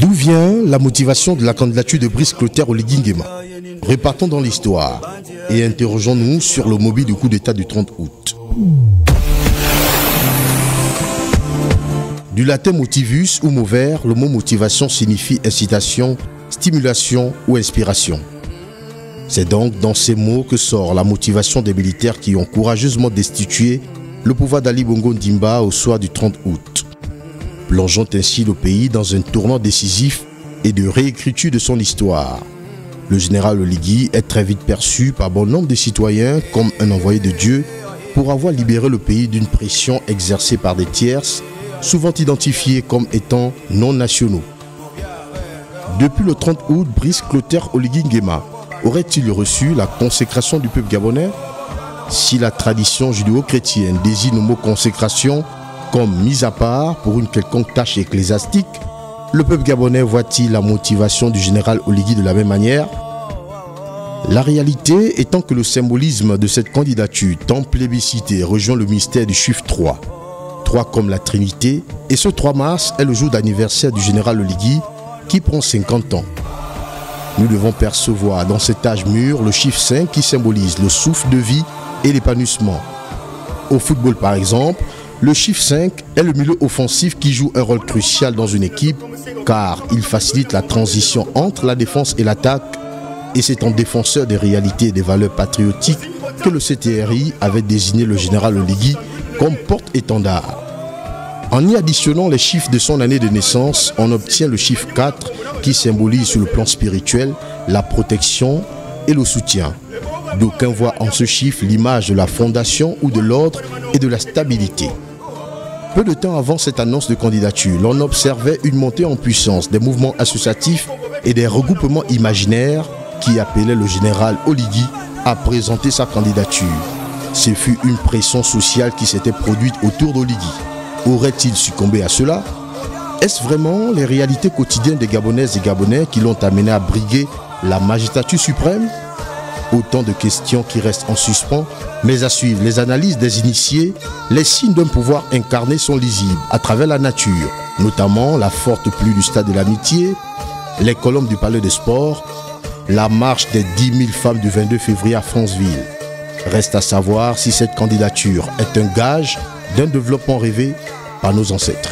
D'où vient la motivation de la candidature de Brice Clotaire Oligui Nguema? Repartons dans l'histoire et interrogeons-nous sur le mobile du coup d'État du 30 août. Du latin motivus ou mover, le mot motivation signifie incitation, stimulation ou inspiration. C'est donc dans ces mots que sort la motivation des militaires qui ont courageusement destitué le pouvoir d'Ali Bongo Ndimba au soir du 30 août, plongeant ainsi le pays dans un tournant décisif et de réécriture de son histoire. Le général Oligui est très vite perçu par bon nombre de citoyens comme un envoyé de Dieu pour avoir libéré le pays d'une pression exercée par des tierces, souvent identifiés comme étant non nationaux. Depuis le 30 août, Brice Clotaire Oligui Nguema aurait-il reçu la consécration du peuple gabonais? Si la tradition judéo-chrétienne désigne le mot consécration comme mise à part pour une quelconque tâche ecclésiastique, le peuple gabonais voit-il la motivation du général Oligui de la même manière? La réalité étant que le symbolisme de cette candidature tant plébiscitée rejoint le mystère du chiffre 3. 3 comme la Trinité, et ce 3 mars est le jour d'anniversaire du général Oligui qui prend 50 ans. Nous devons percevoir dans cet âge mûr le chiffre 5 qui symbolise le souffle de vie et l'épanouissement. Au football par exemple, le chiffre 5 est le milieu offensif qui joue un rôle crucial dans une équipe car il facilite la transition entre la défense et l'attaque, et c'est en défenseur des réalités et des valeurs patriotiques que le CTRI avait désigné le général Oligui comme porte-étendard. En y additionnant les chiffres de son année de naissance, on obtient le chiffre 4 qui symbolise sur le plan spirituel la protection et le soutien. D'aucuns voient en ce chiffre l'image de la fondation ou de l'ordre et de la stabilité. Peu de temps avant cette annonce de candidature, l'on observait une montée en puissance des mouvements associatifs et des regroupements imaginaires qui appelaient le général Oligui à présenter sa candidature. Ce fut une pression sociale qui s'était produite autour d'Oligui. Aurait-il succombé à cela? Est-ce vraiment les réalités quotidiennes des Gabonaises et Gabonais qui l'ont amené à briguer la magistrature suprême? Autant de questions qui restent en suspens, mais à suivre les analyses des initiés, les signes d'un pouvoir incarné sont lisibles à travers la nature, notamment la forte pluie du stade de l'Amitié, les colombes du palais des sports, la marche des 10 000 femmes du 22 février à Franceville. Reste à savoir si cette candidature est un gage d'un développement rêvé par nos ancêtres.